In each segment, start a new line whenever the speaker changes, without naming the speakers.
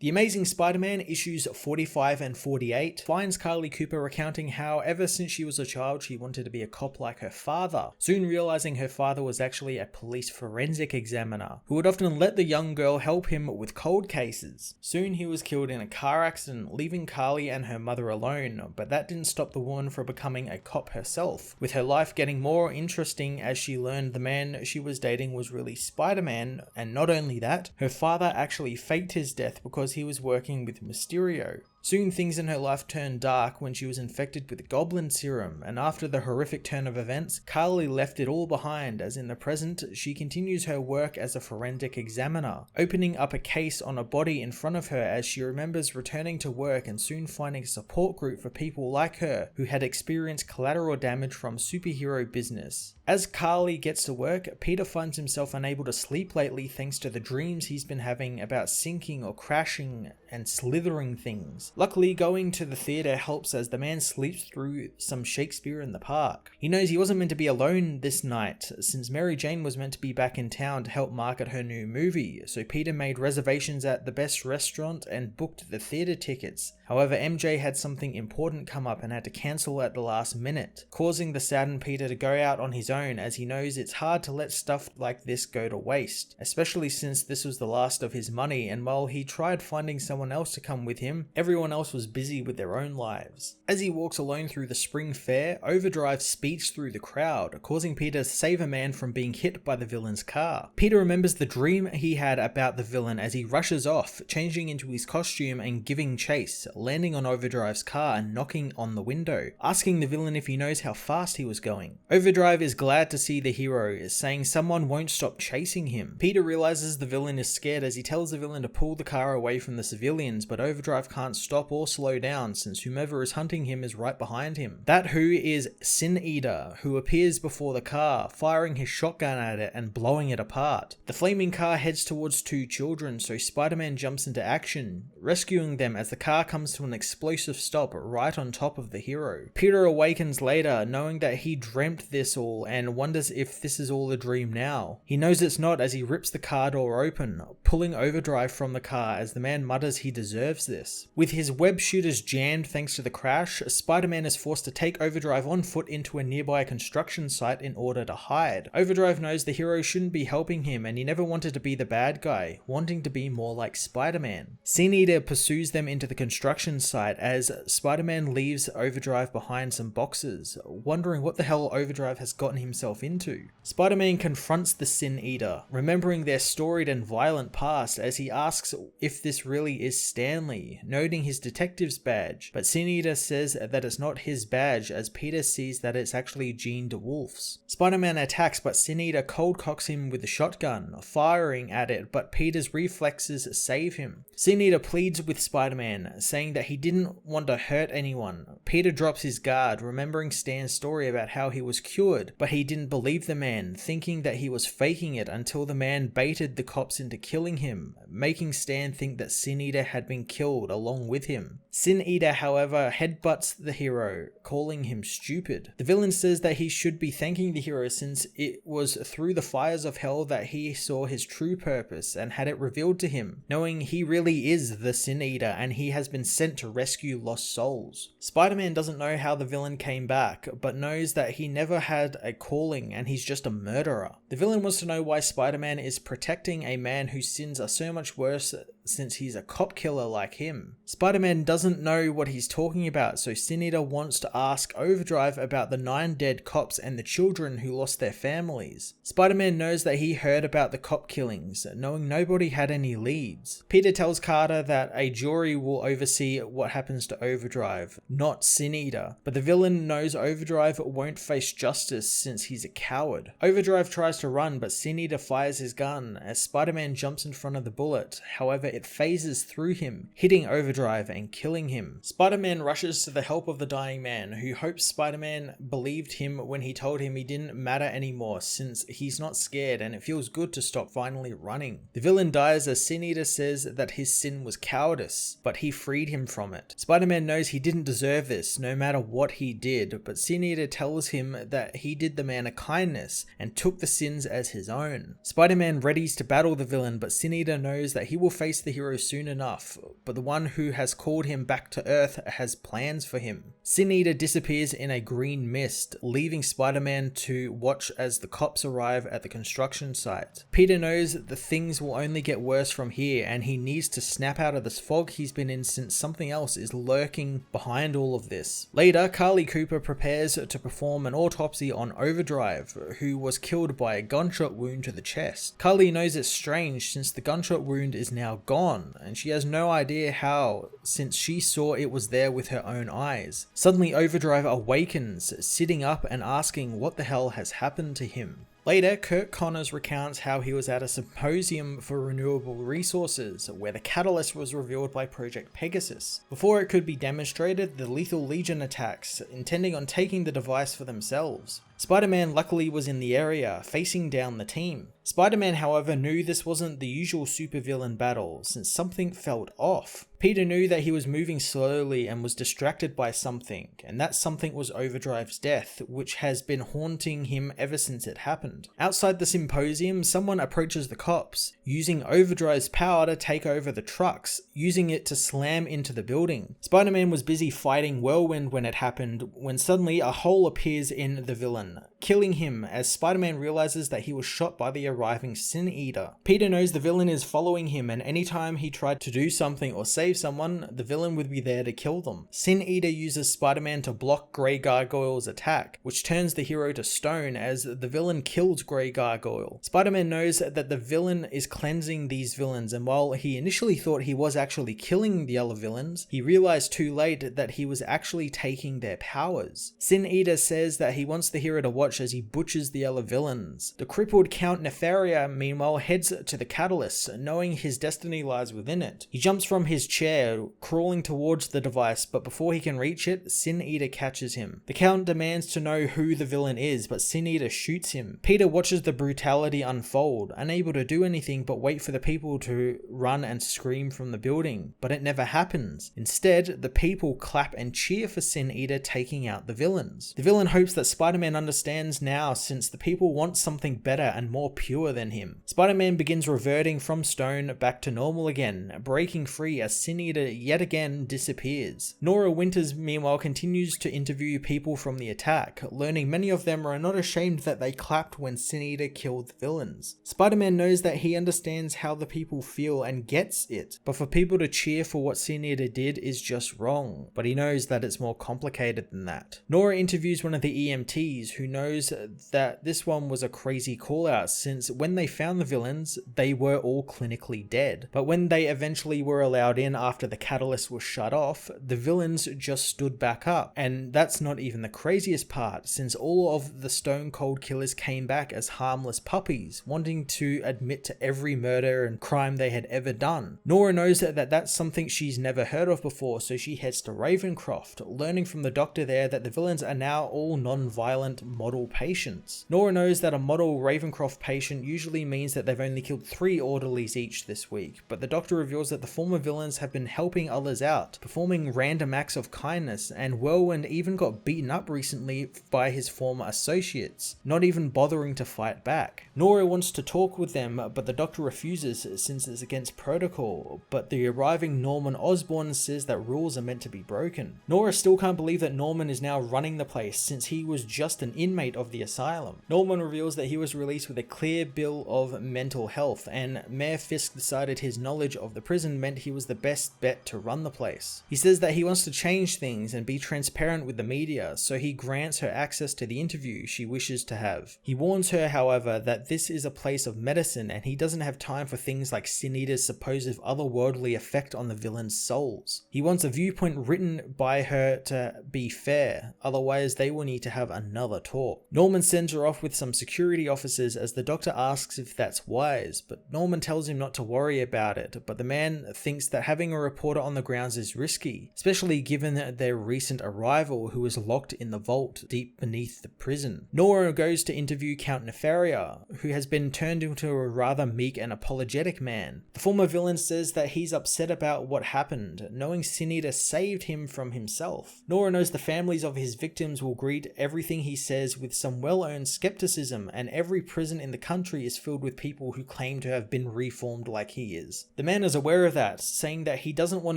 The Amazing Spider-Man issues 45 and 48 finds Carly Cooper recounting how ever since she was a child she wanted to be a cop like her father, soon realizing her father was actually a police forensic examiner who would often let the young girl help him with cold cases. Soon he was killed in a car accident, leaving Carly and her mother alone, but that didn't stop the woman from becoming a cop herself, with her life getting more interesting as she learned the man she was dating was really Spider-Man, and not only that, her father actually faked his death because he was working with Mysterio. Soon things in her life turned dark when she was infected with goblin serum, and after the horrific turn of events, Carly left it all behind, as in the present, she continues her work as a forensic examiner, opening up a case on a body in front of her as she remembers returning to work and soon finding a support group for people like her who had experienced collateral damage from superhero business. As Carly gets to work, Peter finds himself unable to sleep lately thanks to the dreams he's been having about sinking or crashing and slithering things. Luckily, going to the theatre helps as the man sleeps through some Shakespeare in the park. He knows he wasn't meant to be alone this night, since Mary Jane was meant to be back in town to help market her new movie, so Peter made reservations at the best restaurant and booked the theatre tickets. However, MJ had something important come up and had to cancel at the last minute, causing the saddened Peter to go out on his own, as he knows it's hard to let stuff like this go to waste, especially since this was the last of his money, and while he tried finding someone else to come with him, everyone else was busy with their own lives. As he walks alone through the spring fair, Overdrive speeds through the crowd, causing Peter to save a man from being hit by the villain's car. Peter remembers the dream he had about the villain as he rushes off, changing into his costume and giving chase, landing on Overdrive's car and knocking on the window, asking the villain if he knows how fast he was going. Overdrive is glad to see the hero, saying someone won't stop chasing him. Peter realizes the villain is scared as he tells the villain to pull the car away from the civilians, but Overdrive can't stop or slow down since whomever is hunting him is right behind him. That who is Sin Eater, who appears before the car, firing his shotgun at it and blowing it apart. The flaming car heads towards two children, so Spider-Man jumps into action, rescuing them as the car comes to an explosive stop right on top of the hero. Peter awakens later, knowing that he dreamt this all and wonders if this is all a dream now. He knows it's not as he rips the car door open, pulling Overdrive from the car as the man mutters he deserves this. With his web shooters jammed thanks to the crash, Spider-Man is forced to take Overdrive on foot into a nearby construction site in order to hide. Overdrive knows the hero shouldn't be helping him and he never wanted to be the bad guy, wanting to be more like Spider-Man. Sin Eater pursues them into the construction site as Spider-Man leaves Overdrive behind some boxes, wondering what the hell Overdrive has gotten himself into. Spider-Man confronts the Sin Eater, remembering their storied and violent past as he asks if this really is Stanley, noting his detective's badge, but Sin Eater says that it's not his badge as Peter sees that it's actually Jean DeWolf's. Spider-Man attacks but Sin Eater cold cocks him with a shotgun, firing at it but Peter's reflexes save him. Sin Eater pleads with Spider-Man, saying that he didn't want to hurt anyone. Peter drops his guard, remembering Stan's story about how he was cured, but he didn't believe the man, thinking that he was faking it until the man baited the cops into killing him, making Stan think that Sin Eater had been killed along with him. Sin Eater, however, headbutts the hero, calling him stupid. The villain says that he should be thanking the hero since it was through the fires of hell that he saw his true purpose and had it revealed to him, knowing he really is the Sin Eater and he has been sent to rescue lost souls. Spider-Man doesn't know how the villain came back, but knows that he never had a calling and he's just a murderer. The villain wants to know why Spider-Man is protecting a man whose sins are so much worse since he's a cop killer like him. Spider-Man doesn't know what he's talking about, so Sin Eater wants to ask Overdrive about the 9 dead cops and the children who lost their families. Spider-Man knows that he heard about the cop killings, knowing nobody had any leads. Peter tells Carter that a jury will oversee what happens to Overdrive, not Sin Eater, but the villain knows Overdrive won't face justice since he's a coward. Overdrive tries to run, but Sin Eater fires his gun as Spider-Man jumps in front of the bullet. However, it phases through him, hitting Overdrive and killing him. Spider-Man rushes to the help of the dying man, who hopes Spider-Man believed him when he told him he didn't matter anymore since he's not scared and it feels good to stop finally running. The villain dies as Sin Eater says that his sin was cowardice, but he freed him from it. Spider-Man knows he didn't deserve this, no matter what he did, but Sin Eater tells him that he did the man a kindness and took the sins as his own. Spider-Man readies to battle the villain, but Sin Eater knows that he will face the the hero soon enough, but the one who has called him back to Earth has plans for him. Sin Eater disappears in a green mist, leaving Spider-Man to watch as the cops arrive at the construction site. Peter knows that the things will only get worse from here, and he needs to snap out of this fog he's been in since something else is lurking behind all of this. Later, Carly Cooper prepares to perform an autopsy on Overdrive, who was killed by a gunshot wound to the chest. Carly knows it's strange since the gunshot wound is now gone, and she has no idea how, since she saw it was there with her own eyes. Suddenly Overdrive awakens, sitting up and asking what the hell has happened to him. Later, Kirk Connors recounts how he was at a symposium for renewable resources, where the catalyst was revealed by Project Pegasus. Before it could be demonstrated, the Lethal Legion attacks, intending on taking the device for themselves. Spider-Man luckily was in the area, facing down the team. Spider-Man, however, knew this wasn't the usual supervillain battle, since something felt off. Peter knew that he was moving slowly and was distracted by something, and that something was Overdrive's death, which has been haunting him ever since it happened. Outside the symposium, someone approaches the cops, using Overdrive's power to take over the trucks, using it to slam into the building. Spider-Man was busy fighting Whirlwind when it happened, when suddenly a hole appears in the villain, killing him as Spider-Man realizes that he was shot by the arriving Sin Eater. Peter knows the villain is following him, and anytime he tried to do something or save someone, the villain would be there to kill them. Sin Eater uses Spider-Man to block Grey Gargoyle's attack, which turns the hero to stone as the villain kills Grey Gargoyle. Spider-Man knows that the villain is cleansing these villains, and while he initially thought he was actually killing the other villains, he realized too late that he was actually taking their powers. Sin Eater says that he wants the hero to watch as he butchers the other villains. The crippled Count Nefaria, meanwhile, heads to the catalyst, knowing his destiny lies within it. He jumps from his chair, crawling towards the device, but before he can reach it, Sin Eater catches him. The Count demands to know who the villain is, but Sin Eater shoots him. Peter watches the brutality unfold, unable to do anything but wait for the people to run and scream from the building, but it never happens. Instead, the people clap and cheer for Sin Eater taking out the villains. The villain hopes that Spider-Man understands now, since the people want something better and more pure than him. Spider-Man begins reverting from stone back to normal again, breaking free as Sin Eater yet again disappears. Nora Winters meanwhile continues to interview people from the attack, learning many of them are not ashamed that they clapped when Sin Eater killed the villains. Spider-Man knows that he understands how the people feel and gets it, but for people to cheer for what Sin Eater did is just wrong, but he knows that it's more complicated than that. Nora interviews one of the EMTs who knows that this one was a crazy call out, since when they found the villains, they were all clinically dead. But when they eventually were allowed in after the catalyst was shut off, the villains just stood back up. And that's not even the craziest part, since all of the Stone Cold Killers came back as harmless puppies, wanting to admit to every murder and crime they had ever done. Nora knows that that's something she's never heard of before, so she heads to Ravencroft, learning from the doctor there that the villains are now all non-violent model patients. Nora knows that a model Ravencroft patient usually means that they've only killed 3 orderlies each this week, but the doctor reveals that the former villains have been helping others out, performing random acts of kindness, and Whirlwind even got beaten up recently by his former associates, not even bothering to fight back. Nora wants to talk with them, but the doctor refuses since it's against protocol, but the arriving Norman Osborn says that rules are meant to be broken. Nora still can't believe that Norman is now running the place, since he was just an inmate of the asylum. Norman reveals that he was released with a clear bill of mental health, and Mayor Fisk decided his knowledge of the prison meant he was the best bet to run the place. He says that he wants to change things and be transparent with the media, so he grants her access to the interview she wishes to have. He warns her, however, that this is a place of medicine and he doesn't have time for things like Sin Eater's supposed otherworldly effect on the villains' souls. He wants a viewpoint written by her to be fair, otherwise they will need to have another talk. Norman sends her off with some security officers as the doctor asks if that's wise, but Norman tells him not to worry about it, but the man thinks that having a reporter on the grounds is risky, especially given their recent arrival who is locked in the vault deep beneath the prison. Nora goes to interview Count Nefaria, who has been turned into a rather meek and apologetic man. The former villain says that he's upset about what happened, knowing Sin Eater saved him from himself. Nora knows the families of his victims will greet everything he says with some well-earned skepticism, and every prison in the country is filled with people who claim to have been reformed like he is. The man is aware of that, saying that he doesn't want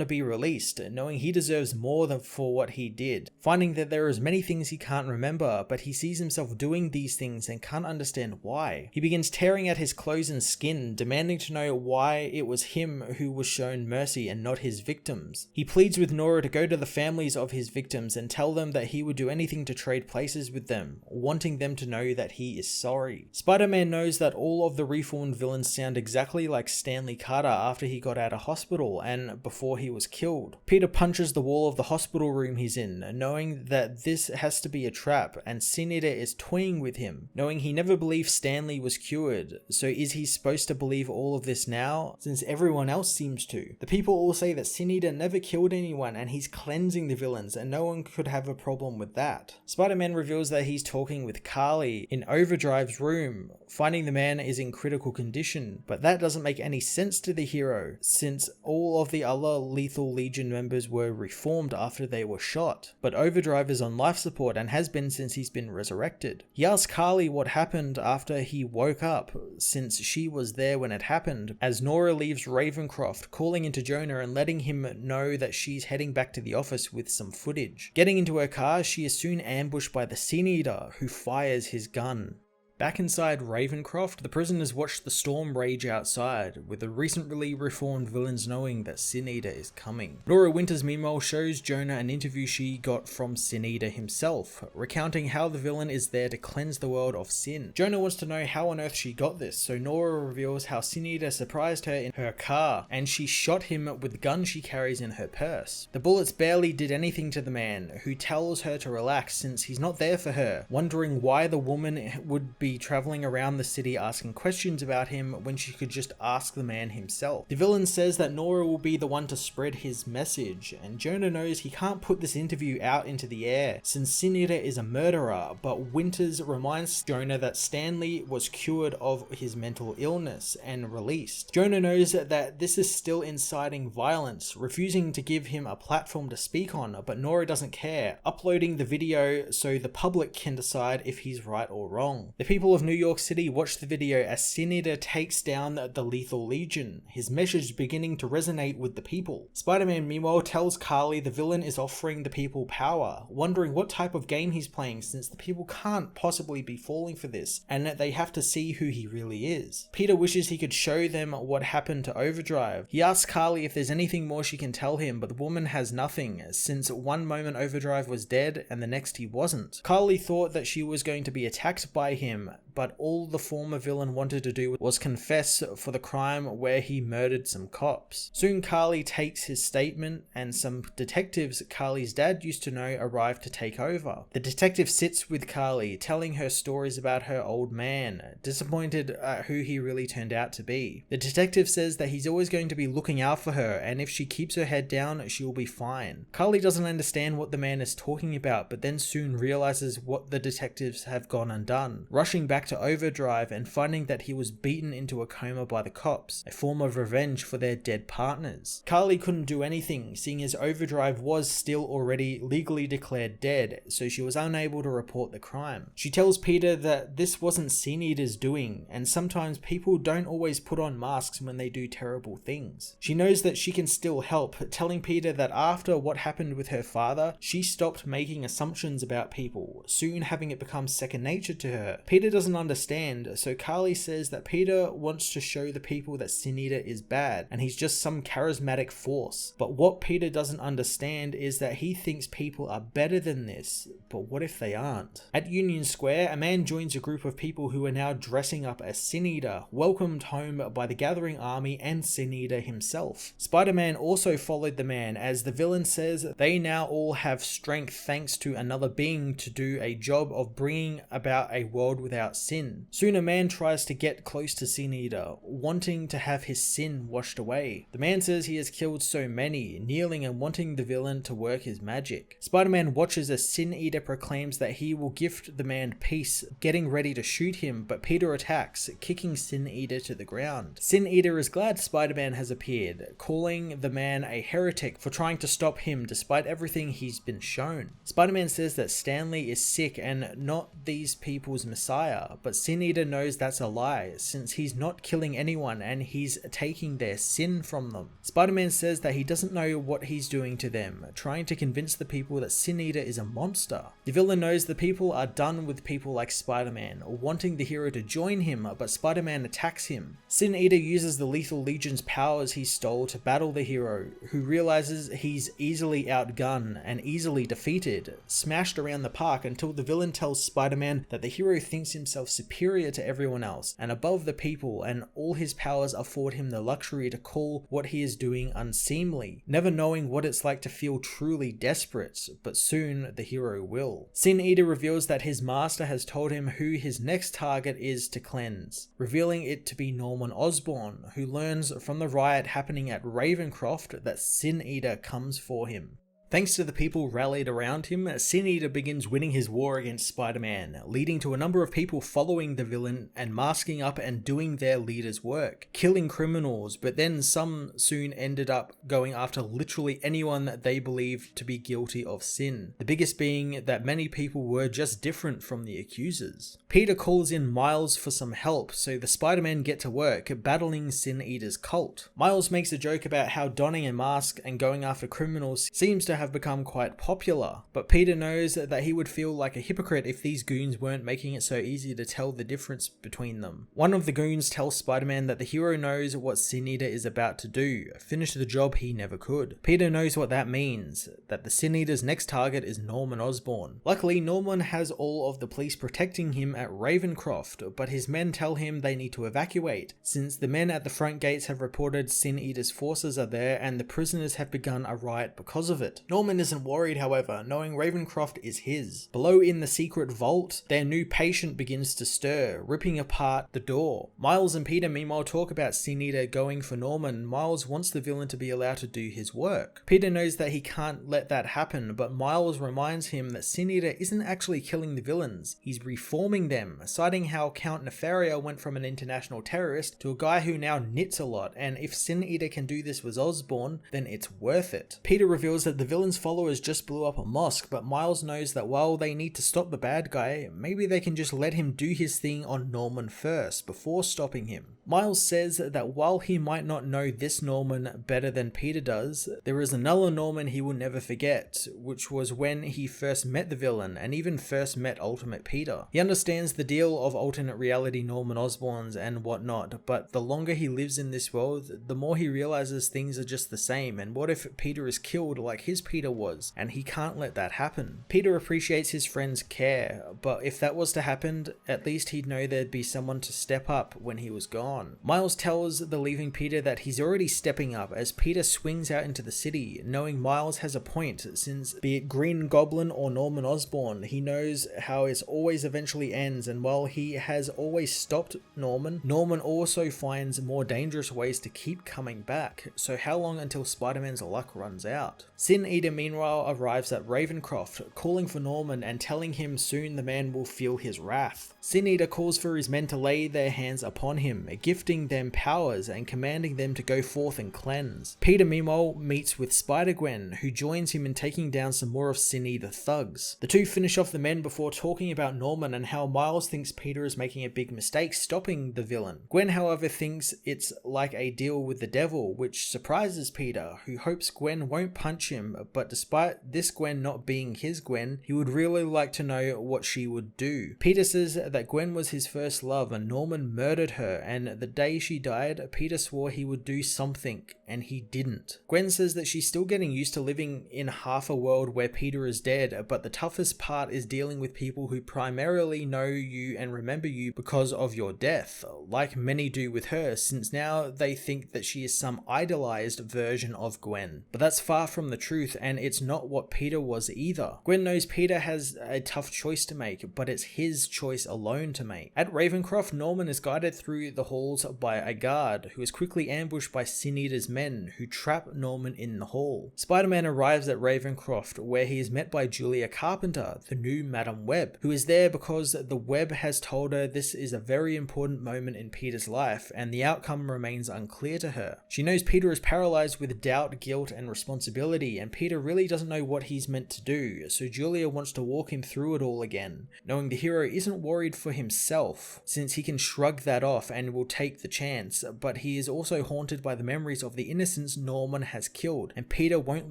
to be released, knowing he deserves more than for what he did, finding that there is many things he can't remember, but he sees himself doing these things and can't understand why. He begins tearing at his clothes and skin, demanding to know why it was him who was shown mercy and not his victims. He pleads with Nora to go to the families of his victims and tell them that he would do anything to trade places with them, wanting them to know that he is sorry. Spider-Man knows that all of the reformed villains sound exactly like Stanley Carter after he got out of hospital and before he was killed. Peter punches the wall of the hospital room he's in, knowing that this has to be a trap, and Sin Eater is toying with him, knowing he never believed Stanley was cured. So is he supposed to believe all of this now, since everyone else seems to? The people all say that Sin Eater never killed anyone and he's cleansing the villains, and no one could have a problem with that. Spider-Man reveals that he's talking with Carly in Overdrive's room, finding the man is in critical condition, but that doesn't make any sense to the hero, since all of the other Lethal Legion members were reformed after they were shot. But Overdrive is on life support and has been since he's been resurrected. He asks Carly what happened after he woke up, since she was there when it happened, as Nora leaves Ravencroft, calling into Jonah and letting him know that she's heading back to the office with some footage. Getting into her car, she is soon ambushed by the Sin Eater, who fires his gun. Back inside Ravencroft, the prisoners watch the storm rage outside, with the recently reformed villains knowing that Sin Eater is coming. Nora Winters meanwhile shows Jonah an interview she got from Sin Eater himself, recounting how the villain is there to cleanse the world of sin. Jonah wants to know how on earth she got this, so Nora reveals how Sin Eater surprised her in her car, and she shot him with the gun she carries in her purse. The bullets barely did anything to the man, who tells her to relax since he's not there for her, wondering why the woman would be traveling around the city asking questions about him when she could just ask the man himself. The villain says that Nora will be the one to spread his message, and Jonah knows he can't put this interview out into the air since Sin Eater is a murderer, but Winters reminds Jonah that Stanley was cured of his mental illness and released. Jonah knows that this is still inciting violence, refusing to give him a platform to speak on, but Nora doesn't care, uploading the video so the public can decide if he's right or wrong. The people of New York City watch the video as Sin Eater takes down the Lethal Legion, his message beginning to resonate with the people. Spider-Man meanwhile tells Carly the villain is offering the people power, wondering what type of game he's playing since the people can't possibly be falling for this, and that they have to see who he really is. Peter wishes he could show them what happened to Overdrive. He asks Carly if there's anything more she can tell him, but the woman has nothing, since one moment Overdrive was dead and the next he wasn't. Carly thought that she was going to be attacked by him, but all the former villain wanted to do was confess for the crime where he murdered some cops. Soon Carly takes his statement, and some detectives Carly's dad used to know arrive to take over. The detective sits with Carly, telling her stories about her old man, disappointed at who he really turned out to be. The detective says that he's always going to be looking out for her, and if she keeps her head down, she'll be fine. Carly doesn't understand what the man is talking about, but then soon realizes what the detectives have gone and done, rushing back to Overdrive and finding that he was beaten into a coma by the cops, a form of revenge for their dead partners. Carly couldn't do anything, seeing as Overdrive was still already legally declared dead, so she was unable to report the crime. She tells Peter that this wasn't Sin Eater's doing, and sometimes people don't always put on masks when they do terrible things. She knows that she can still help, telling Peter that after what happened with her father, she stopped making assumptions about people, soon having it become second nature to her. Peter doesn't understand, so Carly says that Peter wants to show the people that Sin Eater is bad, and he's just some charismatic force. But what Peter doesn't understand is that he thinks people are better than this, but what if they aren't? At Union Square, a man joins a group of people who are now dressing up as Sin Eater, welcomed home by the gathering army and Sin Eater himself. Spider-Man also followed the man, as the villain says they now all have strength thanks to another being to do a job of bringing about a world without sin. Soon a man tries to get close to Sin Eater, wanting to have his sin washed away. The man says he has killed so many, kneeling and wanting the villain to work his magic. Spider-Man watches as Sin Eater proclaims that he will gift the man peace, getting ready to shoot him, but Peter attacks, kicking Sin Eater to the ground. Sin Eater is glad Spider-Man has appeared, calling the man a heretic for trying to stop him despite everything he's been shown. Spider-Man says that Stanley is sick and not these people's messiah, but Sin Eater knows that's a lie, since he's not killing anyone and he's taking their sin from them. Spider-Man says that he doesn't know what he's doing to them, trying to convince the people that Sin Eater is a monster. The villain knows the people are done with people like Spider-Man, wanting the hero to join him, but Spider-Man attacks him. Sin Eater uses the Lethal Legion's powers he stole to battle the hero, who realizes he's easily outgunned and easily defeated, smashed around the park until the villain tells Spider-Man that the hero thinks himself superior to everyone else and above the people, and all his powers afford him the luxury to call what he is doing unseemly, never knowing what it's like to feel truly desperate, but soon the hero will. Sin Eater reveals that his master has told him who his next target is to cleanse, revealing it to be Norman Osborn, who learns from the riot happening at Ravencroft that Sin Eater comes for him. Thanks to the people rallied around him, Sin Eater begins winning his war against Spider-Man, leading to a number of people following the villain and masking up and doing their leader's work, killing criminals, but then some soon ended up going after literally anyone that they believed to be guilty of sin, the biggest being that many people were just different from the accusers. Peter calls in Miles for some help, so the Spider-Men get to work battling Sin Eater's cult. Miles makes a joke about how donning a mask and going after criminals seems to have become quite popular, but Peter knows that he would feel like a hypocrite if these goons weren't making it so easy to tell the difference between them. One of the goons tells Spider-Man that the hero knows what Sin Eater is about to do, finish the job he never could. Peter knows what that means, that the Sin Eater's next target is Norman Osborn. Luckily, Norman has all of the police protecting him at Ravencroft, but his men tell him they need to evacuate, since the men at the front gates have reported Sin Eater's forces are there and the prisoners have begun a riot because of it. Norman isn't worried, however, knowing Ravencroft is his. Below in the secret vault, their new patient begins to stir, ripping apart the door. Miles and Peter meanwhile talk about Sin Eater going for Norman. Miles wants the villain to be allowed to do his work. Peter knows that he can't let that happen, but Miles reminds him that Sin Eater isn't actually killing the villains, he's reforming them, citing how Count Nefaria went from an international terrorist to a guy who now knits a lot, and if Sin Eater can do this with Osborn, then it's worth it. Peter reveals that the villain's followers just blew up a mosque, but Miles knows that while they need to stop the bad guy, maybe they can just let him do his thing on Norman first, before stopping him. Miles says that while he might not know this Norman better than Peter does, there is another Norman he will never forget, which was when he first met the villain, and even first met Ultimate Peter. He understands the deal of alternate reality Norman Osborns and whatnot, but the longer he lives in this world, the more he realizes things are just the same, and what if Peter is killed like his Peter was, and he can't let that happen. Peter appreciates his friend's care, but if that was to happen, at least he'd know there'd be someone to step up when he was gone. Miles tells the leaving Peter that he's already stepping up as Peter swings out into the city, knowing Miles has a point, since be it Green Goblin or Norman Osborn, he knows how it always eventually ends, and while he has always stopped Norman, Norman also finds more dangerous ways to keep coming back, so how long until Spider-Man's luck runs out? Sin Eater meanwhile arrives at Ravencroft, calling for Norman and telling him soon the man will feel his wrath. Sin Eater calls for his men to lay their hands upon him, gifting them powers and commanding them to go forth and cleanse. Peter meanwhile meets with Spider-Gwen, who joins him in taking down some more of Sin Eater thugs. The two finish off the men before talking about Norman and how Miles thinks Peter is making a big mistake stopping the villain. Gwen, however, thinks it's like a deal with the devil, which surprises Peter, who hopes Gwen won't punch him, but despite this Gwen not being his Gwen, he would really like to know what she would do. Peter says that Gwen was his first love and Norman murdered her, and the day she died, Peter swore he would do something, and he didn't. Gwen says that she's still getting used to living in half a world where Peter is dead, but the toughest part is dealing with people who primarily know you and remember you because of your death, like many do with her, since now they think that she is some idolized version of Gwen. But that's far from the truth, truth, and it's not what Peter was either. Gwen knows Peter has a tough choice to make, but it's his choice alone to make. At Ravencroft, Norman is guided through the halls by a guard, who is quickly ambushed by Sin Eater's men, who trap Norman in the hall. Spider-Man arrives at Ravencroft, where he is met by Julia Carpenter, the new Madam Web, who is there because the Web has told her this is a very important moment in Peter's life, and the outcome remains unclear to her. She knows Peter is paralyzed with doubt, guilt, and responsibility, and Peter really doesn't know what he's meant to do, so Julia wants to walk him through it all again, knowing the hero isn't worried for himself, since he can shrug that off and will take the chance, but he is also haunted by the memories of the innocents Norman has killed, and Peter won't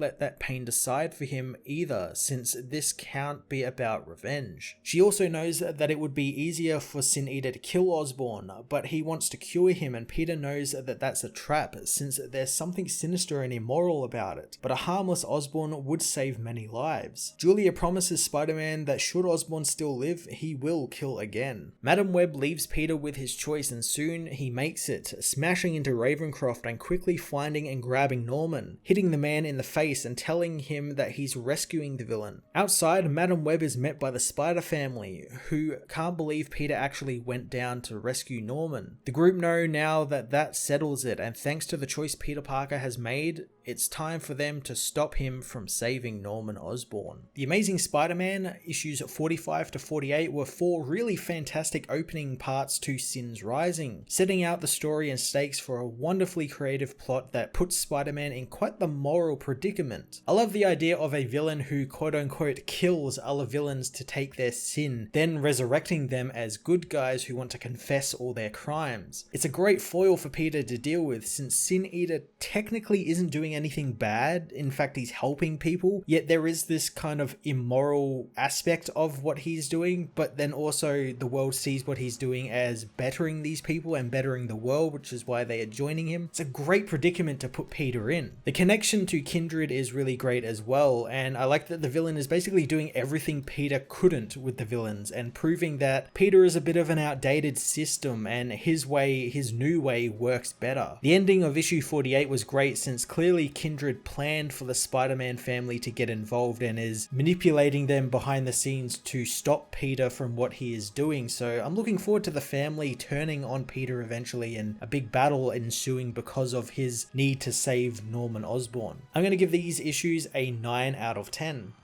let that pain decide for him either, since this can't be about revenge. She also knows that it would be easier for Sin Eater to kill Osborn, but he wants to cure him, and Peter knows that that's a trap, since there's something sinister and immoral about it, but a harmless Osborn would save many lives. Julia promises Spider-Man that should Osborn still live, he will kill again. Madam Web leaves Peter with his choice, and soon he makes it, smashing into Ravencroft and quickly finding and grabbing Norman, hitting the man in the face and telling him that he's rescuing the villain. Outside, Madam Web is met by the Spider family, who can't believe Peter actually went down to rescue Norman. The group know now that that settles it, and thanks to the choice Peter Parker has made, it's time for them to stop him from saving Norman Osborn. The Amazing Spider-Man issues 45 to 48 were 4 really fantastic opening parts to Sin's Rising, setting out the story and stakes for a wonderfully creative plot that puts Spider-Man in quite the moral predicament. I love the idea of a villain who quote-unquote kills other villains to take their sin, then resurrecting them as good guys who want to confess all their crimes. It's a great foil for Peter to deal with, since Sin Eater technically isn't doing anything bad. In fact, he's helping people, yet there is this kind of immoral aspect of what he's doing, but then also the world sees what he's doing as bettering these people and bettering the world, which is why they are joining him. It's a great predicament to put Peter in. The connection to Kindred is really great as well, and I like that the villain is basically doing everything Peter couldn't with the villains, and proving that Peter is a bit of an outdated system and his way, his new way, works better. The ending of issue 48 was great, since clearly Kindred planned for the Spider-Man family to get involved and is manipulating them behind the scenes to stop Peter from what he is doing. So I'm looking forward to the family turning on Peter eventually and a big battle ensuing because of his need to save Norman Osborn. I'm going to give these issues a 9 out of 10.